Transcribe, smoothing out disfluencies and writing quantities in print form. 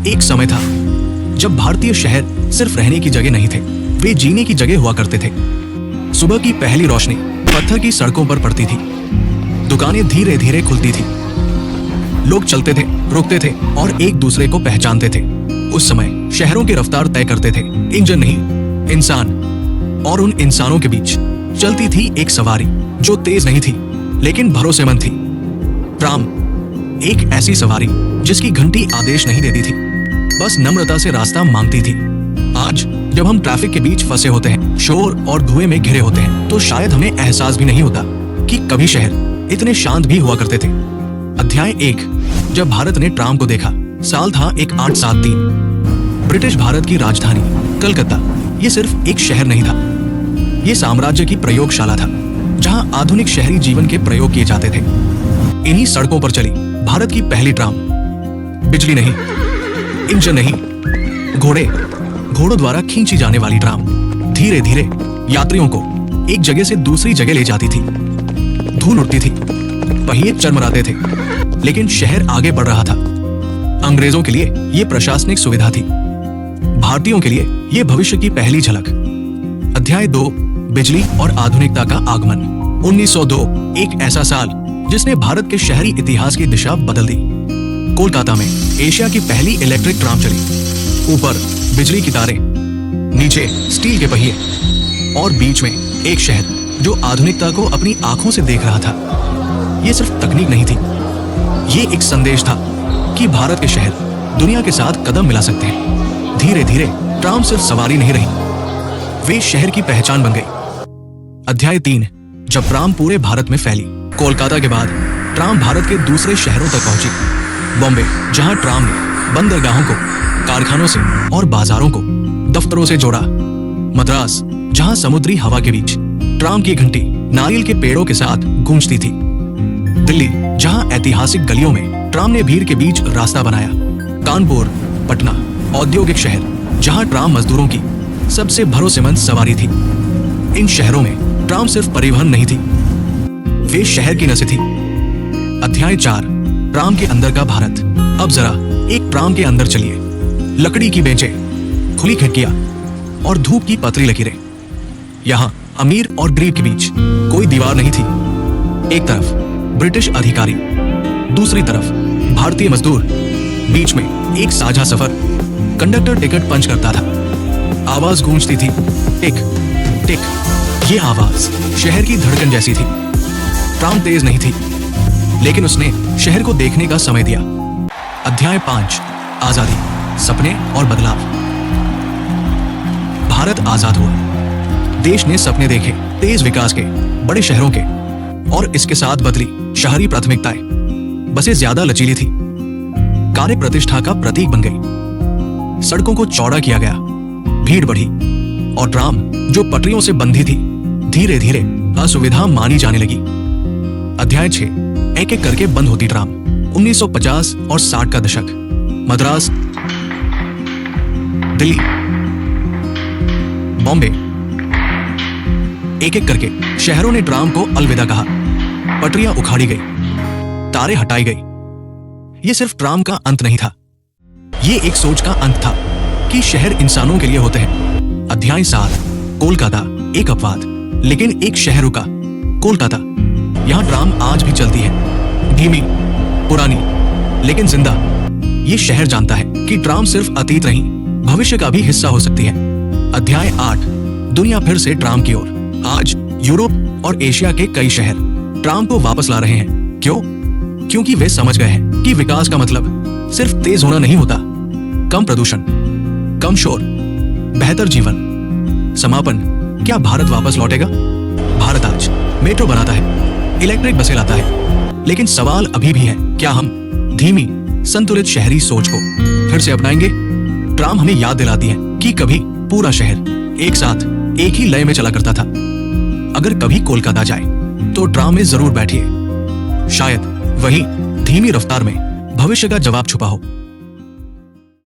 एक समय था जब भारतीय शहर सिर्फ रहने की जगह नहीं थे, वे जीने की जगह हुआ करते थे। सुबह की पहली रोशनी पत्थर की सड़कों पर पड़ती थी, दुकानें धीरे धीरे खुलती थी, लोग चलते थे, रुकते थे और एक दूसरे को पहचानते थे। उस समय शहरों की रफ्तार तय करते थे इंजन नहीं, इंसान। और उन इंसानों के बीच चलती थी एक सवारी जो तेज नहीं थी लेकिन भरोसेमंद थी। ट्राम, एक ऐसी सवारी जिसकी घंटी आदेश नहीं देती थी, बस नम्रता से रास्ता मांगती थी। आज जब हम ट्रैफिक के बीच फंसे होते हैं, शोर और धुएं में घिरे होते हैं, तो शायद हमें एहसास भी नहीं होता कि कभी शहर इतने शांत भी हुआ करते थे। अध्याय 1। जब भारत ने ट्राम को देखा। साल था 1873। ब्रिटिश भारत की राजधानी कलकत्ता ये सिर्फ एक शहर नहीं था, ये साम्राज्य की प्रयोगशाला था जहां आधुनिक शहरी जीवन के प्रयोग किए जाते थे। इन्हीं सड़कों पर चली भारत की पहली ट्राम। बिजली नहीं, इंजन नहीं, घोड़ों द्वारा खींची जाने वाली ट्राम धीरे धीरे यात्रियों को एक जगह से दूसरी जगह ले जाती थी। धूल उड़ती थी, पहिए चरमराते थे, लेकिन शहर आगे बढ़ रहा था। अंग्रेजों के लिए यह प्रशासनिक सुविधा थी, भारतीयों के लिए यह भविष्य की पहली झलक। अध्याय 2। बिजली और आधुनिकता का आगमन। 1902 एक ऐसा साल जिसने भारत के शहरी इतिहास की दिशा बदल दी। कोलकाता में एशिया की पहली इलेक्ट्रिक ट्राम चली। ऊपर बिजली की तारें, नीचे स्टील के पहिए और बीच में एक शहर जो आधुनिकता को अपनी आंखों से देख रहा था। यह सिर्फ तकनीक नहीं थी, ये एक संदेश था कि भारत के शहर दुनिया के साथ कदम मिला सकते हैं। धीरे धीरे ट्राम सिर्फ सवारी नहीं रही, वे शहर की पहचान बन गई। अध्याय 3। जब ट्राम पूरे भारत में फैली। कोलकाता के बाद ट्राम भारत के दूसरे शहरों तक पहुंची। बॉम्बे, जहां ट्राम ने बंदरगाहों को कारखानों से और बाजारों को दफ्तरों से जोड़ा। मद्रास, जहां समुद्री हवा के बीच ट्राम की घंटी नारियल के पेड़ों के साथ गूंजती थी। दिल्ली, जहां ऐतिहासिक गलियों में ट्राम ने भीड़ के बीच रास्ता बनाया। कानपुर, पटना, औद्योगिक शहर, जहां ट्राम मजदूरों की सबसे भरोसेमंद सवारी थी। इन शहरों में ट्राम सिर्फ परिवहन नहीं थी, वे शहर की नसें थी। अध्याय 4। ट्राम के अंदर का भारत। अब जरा एक ट्राम के अंदर चलिए। लकड़ी की बेंचें, खुली खिड़कियां और धूप की पतली लकीरें। यहाँ अमीर और गरीब के बीच कोई दीवार नहीं थी। एक तरफ ब्रिटिश अधिकारी, दूसरी तरफ भारतीय मजदूर, बीच में एक साझा सफर। कंडक्टर टिकट पंच करता था, आवाज गूंजती थी, टिक टिक। ये आवाज शहर की धड़कन जैसी थी। ट्राम तेज नहीं थी, लेकिन उसने शहर को देखने का समय दिया। अध्याय 5। आजादी, सपने और बदलाव। भारत आजाद हुआ, देश ने सपने देखे, तेज विकास के, बड़े शहरों के, और इसके साथ बदली शहरी प्राथमिकताएं। बसें ज्यादा लचीली थी, कार्य प्रतिष्ठा का प्रतीक बन गई। सड़कों को चौड़ा किया गया, भीड़ बढ़ी, और ट्राम जो पटरियों से बंधी थी धीरे धीरे असुविधा मानी जाने लगी। अध्याय 6। एक एक करके बंद होती ट्राम। 1950 और 60 का दशक। मद्रास, दिल्ली, बॉम्बे, एक एक करके शहरों ने ट्राम को अलविदा कहा। पटरियां उखाड़ी गई, तारें हटाई गई। यह सिर्फ ट्राम का अंत नहीं था, यह एक सोच का अंत था कि शहर इंसानों के लिए होते हैं। अध्याय 7। कोलकाता, एक अपवाद, लेकिन एक शहर रुका। कोलकाता, यहाँ ट्राम आज भी चलती है, धीमी, पुरानी, लेकिन जिंदा। ये शहर जानता है कि ट्राम सिर्फ अतीत नहीं, भविष्य का भी हिस्सा हो सकती है। अध्याय 8। दुनिया फिर से ट्राम की ओर। आज यूरोप और एशिया के कई शहर ट्राम को वापस ला रहे हैं। क्यों? क्योंकि वे समझ गए हैं कि विकास का मतलब सिर्फ तेज होना नहीं होता। कम प्रदूषण, कम शोर, बेहतर जीवन। समापन, क्या भारत वापस लौटेगा? भारत आज मेट्रो बनाता है, इलेक्ट्रिक बसें लाता है, लेकिन सवाल अभी भी है, क्या हम धीमी, संतुलित शहरी सोच को फिर से अपनाएंगे? ट्राम हमें याद दिलाती है कि कभी पूरा शहर एक साथ एक ही लय में चला करता था। अगर कभी कोलकाता जाए तो ट्राम में जरूर बैठिए, शायद वहीं धीमी रफ्तार में भविष्य का जवाब छुपा हो।